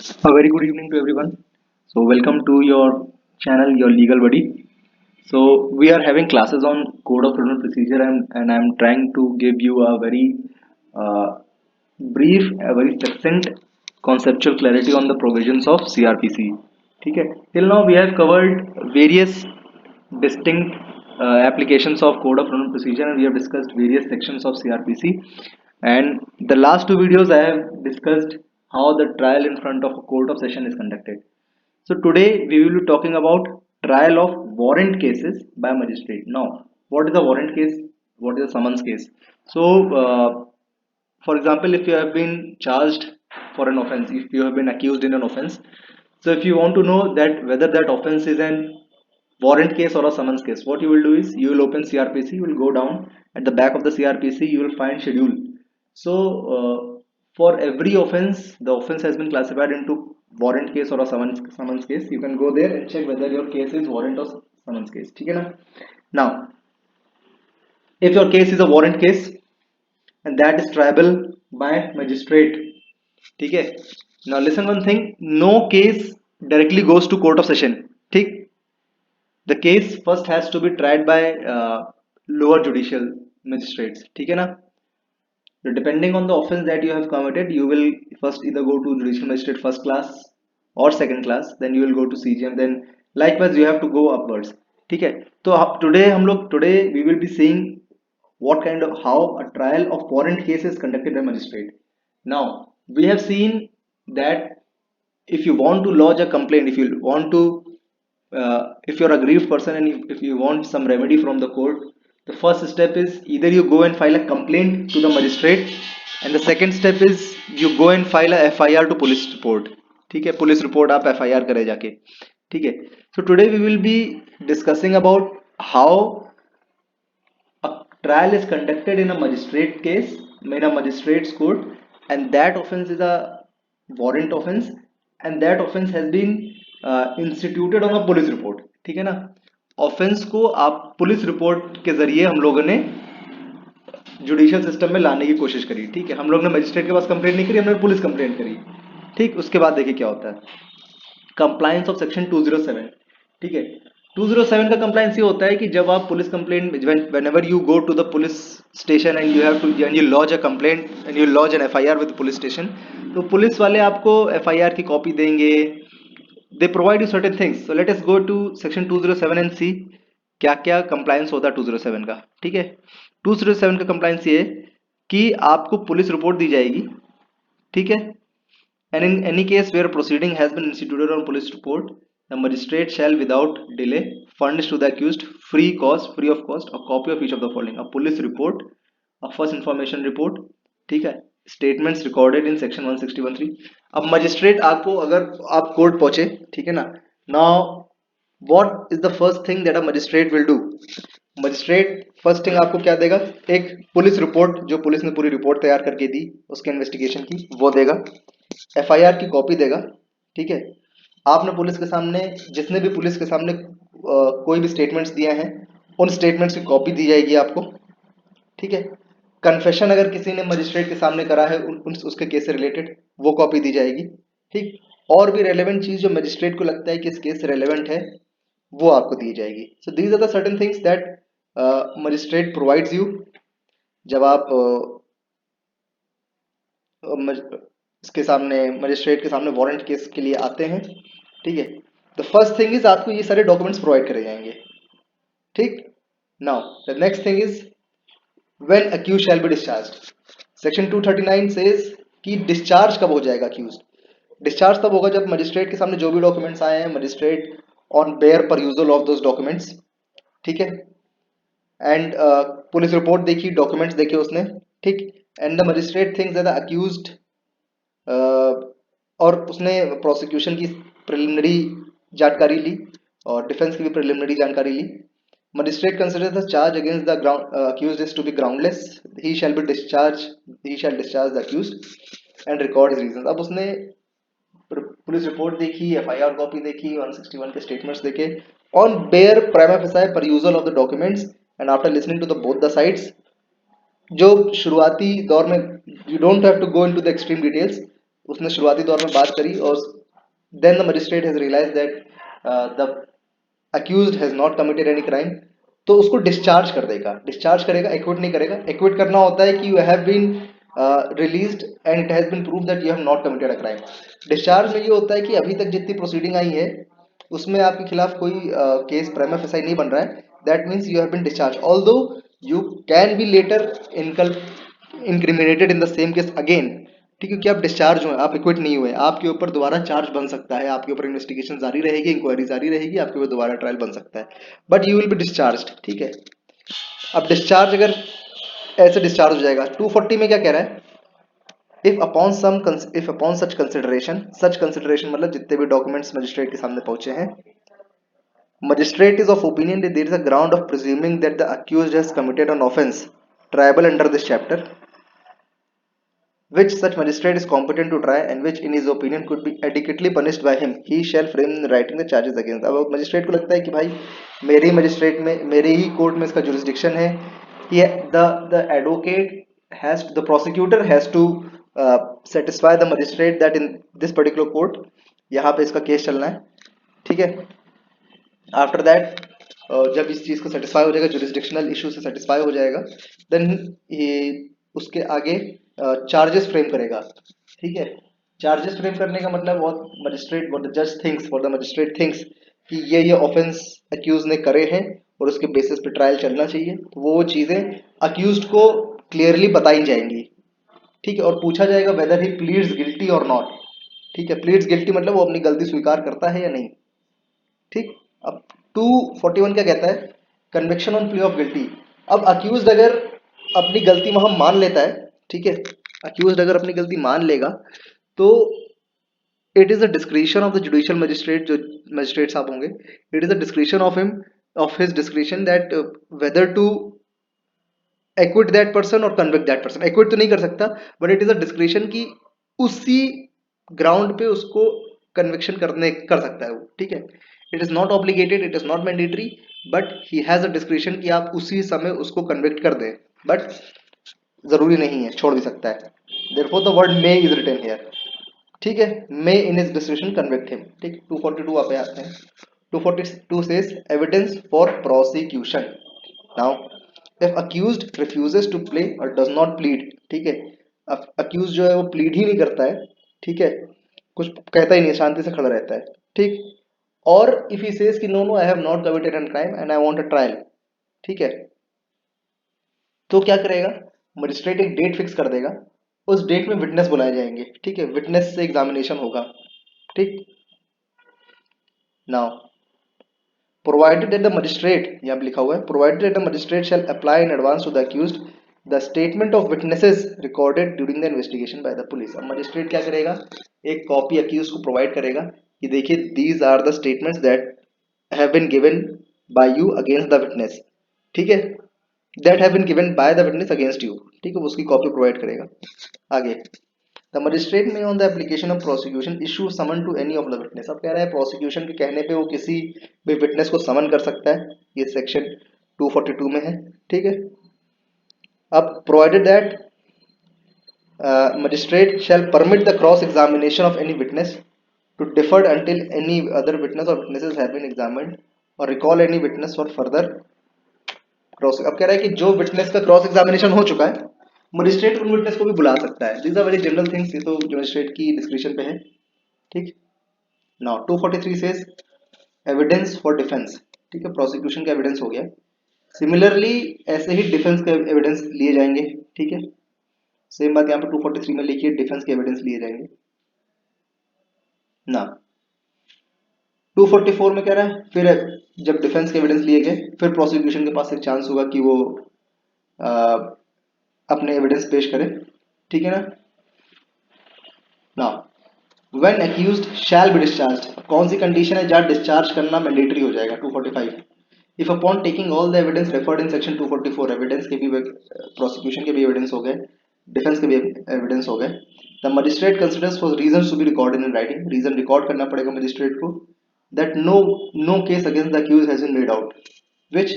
A very good evening to everyone. So, welcome to your channel, Your Legal Buddy. So, we are having classes on Code of Criminal Procedure, and I'm trying to give you a very uh, brief, a very succinct conceptual clarity on the provisions of CRPC. Okay. Till now, we have covered various distinct applications of Code of Criminal Procedure, and we have discussed various sections of CRPC. And the last two videos I have discussed how the trial in front of a court of session is conducted. So today we will be talking about trial of warrant cases by magistrate. Now, what is a warrant case? What is a summons case? So, for example, if you have been charged for an offense, if you have been accused in an offense, so if you want to know that whether that offense is an warrant case or a summons case, what you will do is you will open CRPC, you will go down at the back of the CRPC, you will find schedule. So for every offense, the offense has been classified into warrant case or a summons case. You can go there and check whether your case is warrant or summons case. ठीक है ना? Now, if your case is a warrant case and that is triable by magistrate, ठीक है? Now listen one thing, no case directly goes to court of session. ठीक? The case first has to be tried by lower judicial magistrates. ठीक है ना? So depending on the offense that you have committed, you will first either go to judicial magistrate first class or second class, then you will go to CGM, then likewise you have to go upwards. ठीक है? तो today we will be seeing what kind of how a trial of warrant case is conducted by magistrate. Now we have seen that if you want to lodge a complaint, if you want to if you're a aggrieved person and if you want some remedy from the court, the first step is either you go and file a complaint to the magistrate, and the second step is you go and file a FIR to police report. ठीक है, police report आप FIR करें जाके. ठीक है. So today we will be discussing about how a trial is conducted in a magistrate case, in a magistrate's court, and that offense is a warrant offense, and that offense has been instituted on a police report. ठीक है ना? Offence को आप police report के जरिए हम लोगों ने जुडिशियल सिस्टम में लाने की कोशिश करी. ठीक है, हम लोग ने मजिस्ट्रेट के पास कंप्लेंट नहीं करी, हमने पुलिस कंप्लेंट करी. ठीक, उसके बाद देखिए क्या होता है. Compliance of section 207. ठीक है, 207 का कंप्लायंस ये होता है कि जब आप police complaint, whenever you go to the police station and you lodge a complaint and you lodge an FIR with the police station, तो पुलिस वाले आपको FIR की कॉपी देंगे. They provide you certain things. So let us go to section 207 and see क्या क्या compliance होता है 207 का. ठीक है, 207 का कंप्लायंस ये है कि आपको पुलिस रिपोर्ट दी जाएगी. ठीक है, and in any case where proceeding has been instituted on police report, the magistrate shall without delay furnish to the accused free of cost a copy of each of the following: a police report, a first information report, ठीक है, statements recorded in section 161(3). अब magistrate आपको, अगर आप court पहुंचे, ठीक है ना, now what is the first thing that a magistrate will do? Magistrate first thing आपको क्या देगा? एक पुलिस रिपोर्ट, जो पुलिस ने पूरी रिपोर्ट तैयार करके दी उसके इन्वेस्टिगेशन की, वो देगा. FIR की कॉपी देगा. ठीक है, आपने पुलिस के सामने, जिसने भी पुलिस के सामने कोई भी स्टेटमेंट्स दिए हैं, उन स्टेटमेंट्स की कॉपी दी जाएगी आपको. ठीक है, कन्फेशन अगर किसी ने मजिस्ट्रेट के सामने करा है उसके केस से रिलेटेड, वो कॉपी दी जाएगी. ठीक, और भी रेलेवेंट चीज जो मजिस्ट्रेट को लगता है कि इस केस से रेलेवेंट है, वो आपको दी जाएगी. So these are the certain things that magistrate provides you जब आप इसके सामने, मजिस्ट्रेट के सामने वारंट केस के लिए आते हैं. ठीक है, द फर्स्ट थिंग इज आपको ये सारे डॉक्यूमेंट्स प्रोवाइड करे जाएंगे. ठीक, now the next thing is when accused shall be discharged. Section 239 says कि डिस्चार्ज कब हो जाएगा अक्यूज. डिस्चार्ज तब होगा जब मजिस्ट्रेट के सामने जो भी डॉक्यूमेंट्स आए हैं, magistrate on bare perusal of those documents. ठीक है, एंड पुलिस रिपोर्ट देखी, डॉक्यूमेंट्स देखे उसने. ठीक, and the magistrate thinks that the accused, और उसने प्रोसिक्यूशन की प्रिलिमिनरी जानकारी ली और डिफेंस की भी प्रिलिमिनरी जानकारी ली. Magistrate consider the charge against the accused is to be groundless, he shall discharge the accused and record his reasons. अब उसने पुलिस रिपोर्ट देखी, FIR कॉपी देखी, 161 के स्टेटमेंट्स देखे, on bare prima facie perusal of the documents and after listening to the both the sides. जो शुरुआती दौर में, you don't have to go into the extreme details, उसने शुरुआती दौर में बात करी और then the magistrate has realized that the accused has not committed any crime, तो उसको डिस्चार्ज कर देगा, डिस्चार्ज करेगा, एक्विट नहीं करेगा। एक्विट करना होता है कि you have been released and it has been prove that you have not committed a crime. Discharge में ये होता है कि अभी तक जितनी प्रोसीडिंग आई है उसमें आपके खिलाफ कोई केस प्राइमा फेसाई नहीं बन रहा है, that means you have been discharge, although you can be later incriminated in the same case again. ठीक है, क्योंकि आप डिस्चार्ज हुए, आप इक्विट नहीं हुए, आपके ऊपर दोबारा चार्ज बन सकता है, आपके ऊपर इन्वेस्टिगेशन जारी रहेगी, इंक्वायरी जारी रहेगी, आपके ऊपर दोबारा ट्रायल बन सकता है, but you will be discharge. ठीक है, अब डिस्चार्ज अगर ऐसे डिस्चार्ज हो जाएगा, 240 में क्या कह रहा है, इफ अपॉन सच कंसिडरेशन मतलब जितने भी डॉक्यूमेंट्स मजिस्ट्रेट के सामने पहुंचे हैं, magistrate is of opinion that there is a ground of presuming that the accused has committed an offence triable under this chapter which such magistrate is competent to try and which in his opinion could be adequately punished by him, he shall frame in writing the charges against। अब magistrate को लगता है कि भाई मेरे ही magistrate में, मेरे ही court में इसका जुरिस्डिक्शन है, ये the advocate has, the prosecutor has to satisfy the magistrate that in this particular court यहाँ पे इसका केस चलना है। ठीक है, आफ्टर दैट जब इस चीज को सेटिस्फाई हो जाएगा, जुरिस्डिक्शनल इशू से सेटिस्फाई हो जाएगा, देन ये उसके आगे चार्जेस फ्रेम करेगा। ठीक है, चार्जेस फ्रेम करने का मतलब व्हाट द जज thinks, what the magistrate thinks कि ये ऑफेंस अक्यूज ने करे हैं और उसके बेसिस पे ट्रायल चलना चाहिए, तो वो चीजें अक्यूज्ड को क्लियरली बताई जाएंगी। ठीक है, और पूछा जाएगा वेदर ही प्लीड्स गिल्टी और नॉट। ठीक है, प्लीड्स गिल्टी मतलब वो अपनी गलती स्वीकार करता है या नहीं। ठीक, अब 241 क्या कहता है, conviction on plea of guilty. अब अक्यूज्ड अगर अपनी गलती वहां मान लेता है, ठीक है, अक्यूज्ड अगर अपनी गलती मान लेगा तो it is a discretion of the judicial magistrate, जो मजिस्ट्रेट साहब होंगे, it is a discretion of him, of his discretion that whether to acquit that person और कन्विक्ट दैट पर्सन। एक्विट तो नहीं कर सकता, but it is a discretion की उसी ग्राउंड पे उसको कन्विक्शन कर सकता है वो। ठीक है, it is not obligated, it is not mandatory, but he has a discretion कि आप उसी समय उसको कन्विक्ट कर दें, बट जरूरी नहीं है, छोड़ भी सकता है। Therefore the word may is written here. ठीक है, may in his discretion convict him. ठीक, 242 आप आते हैं। 242 says evidence for prosecution। now if accused refuses to play or does not plead, ठीक है, अब accused जो है वो plead ही नहीं करता है, ठीक है, कुछ कहता ही नहीं, शांति से खड़ा रहता है। ठीक, और if he says कि no I have not committed a crime and I want a trial, ठीक है, तो क्या करेगा, मजिस्ट्रेट एक डेट फिक्स कर देगा, उस डेट में विटनेस बुलाए जाएंगे। ठीक है, विटनेस से एग्जामिनेशन होगा। ठीक, now provided that the magistrate, यहाँ पे लिखा हुआ है, provided that the magistrate shall apply in advance to the accused the statement of witnesses recorded during the investigation by the police। अब मजिस्ट्रेट क्या करेगा, एक कॉपी अक्यूज को प्रोवाइड करेगा कि देखिए these are the statements that have been given by you against the witness. ठीक है, that have been given by the witness against you. ठीक है, वो उसकी कॉपी प्रोवाइड करेगा। आगे, the magistrate may on the application of prosecution issue summon to any of the witness. अब कह रहा है प्रोसिक्यूशन के कहने पे वो किसी भी विटनेस को समन कर सकता है, ये सेक्शन 242 में है। ठीक है, अब provided that magistrate shall permit the cross examination of any witness to deferred until any other witness or witnesses have been examined or recall any witness for further cross. अब कह रहा है कि जो विटनेस का क्रॉस एग्जामिनेशन हो चुका है, मजिस्ट्रेट उन विटनेस को भी बुला सकता है। These are very general things, ये तो मजिस्ट्रेट की डिस्क्रिप्शन पे है। ठीक, now 243 says evidence for defence. ठीक है, प्रोसिक्यूशन का एविडेंस हो गया, सिमिलरली ऐसे ही डिफेंस के एविडेंस लिए जाएंगे। ठीक है, सेम बात यहाँ पे 243 में लिखिए, डिफेंस के एविडेंस लिए जाएंगे ना। 244 में कह रहा है फिर जब डिफेंस के एविडेंस लिए गए, फिर प्रोसिक्यूशन के पास एक चांस होगा कि वो आ, अपने एविडेंस पेश करे। ठीक है ना। Now when accused shall be discharge, कौन सी कंडीशन है जहां डिस्चार्ज करना मैंडेटरी हो जाएगा, 245। If upon taking all the evidence referred in section 244, evidence के भी, प्रोसिक्यूशन के भी एविडेंस हो गए, डिफेंस के भी एविडेंस हो गए, the magistrate considers for reasons to be recorded in writing, reason record करना पड़ेगा मजिस्ट्रेट को, that no case against the accused has been made out which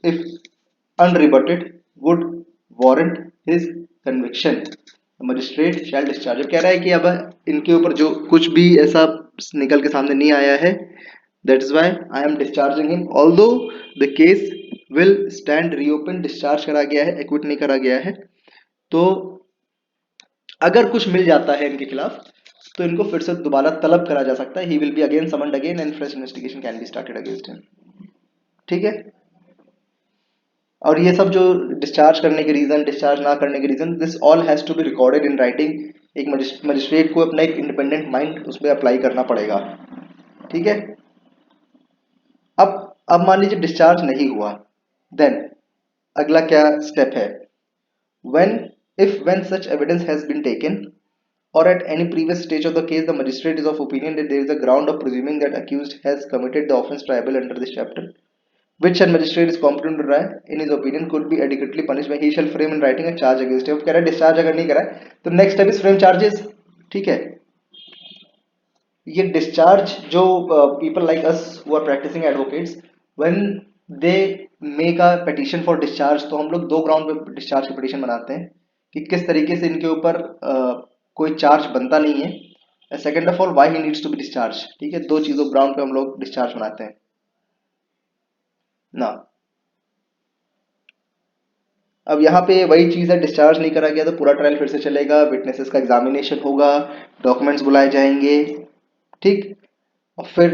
if unrebutted would warrant his conviction, magistrate shall discharge. कह रहा है कि अब इनके ऊपर जो कुछ भी ऐसा निकल के सामने नहीं आया है, that is why I am discharging him, although the case will stand reopen, discharge करा गया है, एक्विट नहीं करा गया है। तो अगर कुछ मिल जाता है इनके खिलाफ तो इनको फिर से दोबारा तलब करा जा सकता है, he will be again summoned again and fresh investigation can be started against him. ठीक है, और ये सब जो डिस्चार्ज करने के रीजन, डिस्चार्ज ना करने के reason, this all has to be recorded in writing. एक मजिस्ट्रेट को अपना एक इंडिपेंडेंट माइंड उस पर अप्लाई करना पड़ेगा। ठीक है, अब मान लीजिए डिस्चार्ज नहीं हुआ, देन अगला क्या स्टेप है? When if when such evidence has been taken or at any previous stage of the case the magistrate is of opinion that there is a ground of presuming that accused has committed the offence triable under this chapter, which said magistrate is competent to try, in his opinion could be adequately punished by he shall frame in writing a charge against him। कह रहा है discharge अगर नहीं करा है तो next step is frame charges. ठीक है, ये डिस्चार्ज जो people like us who are practising advocates when they make a petition for discharge, तो हम लोग दो ग्राउंड पे डिस्चार्ज की पिटीशन बनाते हैं कि किस तरीके से इनके ऊपर कोई चार्ज बनता नहीं है, second of all why he needs to be discharge. ठीक है, दो चीजों ग्राउंड पे हम लोग डिस्चार्ज बनाते हैं ना। अब यहाँ पे वही चीज है, डिस्चार्ज नहीं करा गया तो पूरा ट्रायल फिर से चलेगा, विटनेसेस का एग्जामिनेशन होगा, डॉक्यूमेंट्स बुलाए जाएंगे। ठीक, और फिर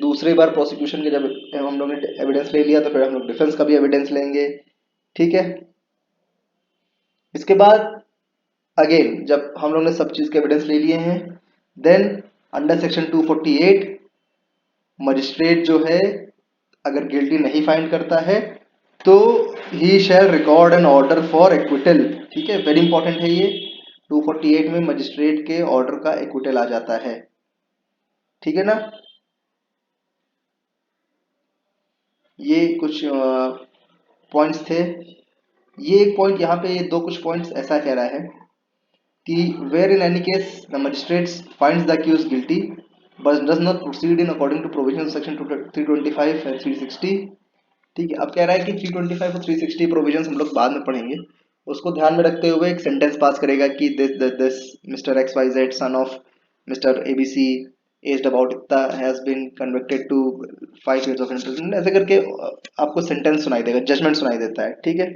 दूसरी बार प्रोसिक्यूशन के जब हम लोग ने एविडेंस ले लिया तो फिर हम लोग डिफेंस का भी एविडेंस लेंगे। ठीक है, इसके बाद अगेन जब हम लोग ने सब चीज के एविडेंस ले लिए हैं, देन अंडर सेक्शन 248 मजिस्ट्रेट जो है अगर गिल्टी नहीं फाइंड करता है तो he shall record an order for acquittal. ठीक है, वेरी इंपॉर्टेंट है ये, 248 में मजिस्ट्रेट के ऑर्डर का एक्विटल आ जाता है। ठीक है ना, ये कुछ पॉइंट्स थे। ये एक पॉइंट यहाँ पे, ये दो कुछ पॉइंट्स ऐसा कह रहा है कि where in any case the magistrates finds the accused guilty but does not proceed in according to provision section 325 and 360। ठीक है, अब कह रहा है कि 325 और 360 प्रोविजंस हम लोग बाद में पढ़ेंगे, उसको ध्यान में रखते हुए एक सेंटेंस पास करेगा कि this mister X Y Z son of mister ABC aged about इतना has been convicted to 5 years of imprisonment, ऐसे करके आपको सेंटेंस सुनाई देगा, जजमेंट सुनाई देता है। ठीक है,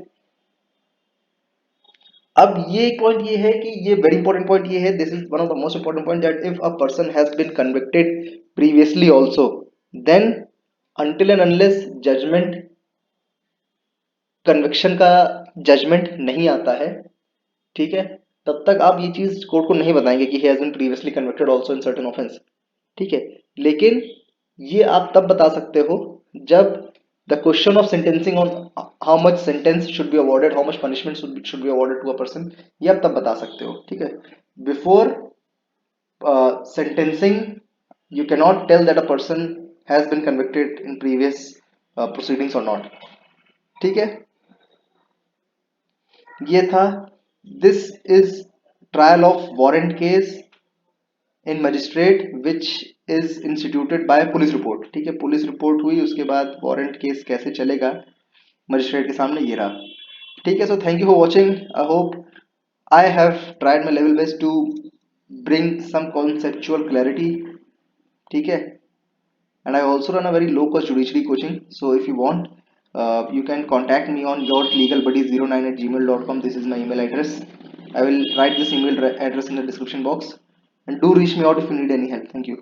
अब ये एक पॉइंट ये है कि ये वेरी इंपॉर्टेंट पॉइंट ये है, this is one of the most important point, that if a person has been convicted previously also then until and unless judgment conviction का जजमेंट नहीं आता है, ठीक है, तब तक आप ये चीज कोर्ट को नहीं बताएंगे कि he has been previously convicted also in certain offense। ठीक है, लेकिन ये आप तब बता सकते हो जब the question of sentencing on how much sentence should be awarded, how much punishment should be awarded to a person, ये आप तब बता सकते हो। ठीक है, before sentencing you cannot tell that a person has been convicted in previous proceedings or not। ठीक है, ये था, this is trial of warrant case in magistrate which is instituted by police report. ठीक है, पुलिस रिपोर्ट हुई, उसके बाद warrant case कैसे चलेगा मजिस्ट्रेट के सामने, ये रहा। ठीक है, so thank you for watching, I hope I have tried my level best to bring some conceptual clarity. ठीक है, and I also run a very low cost judiciary coaching, so if you want you can contact me on yourlegalbuddy09@gmail.com, this is my email address, I will write this email address in the description box, and do reach me out if you need any help. Thank you.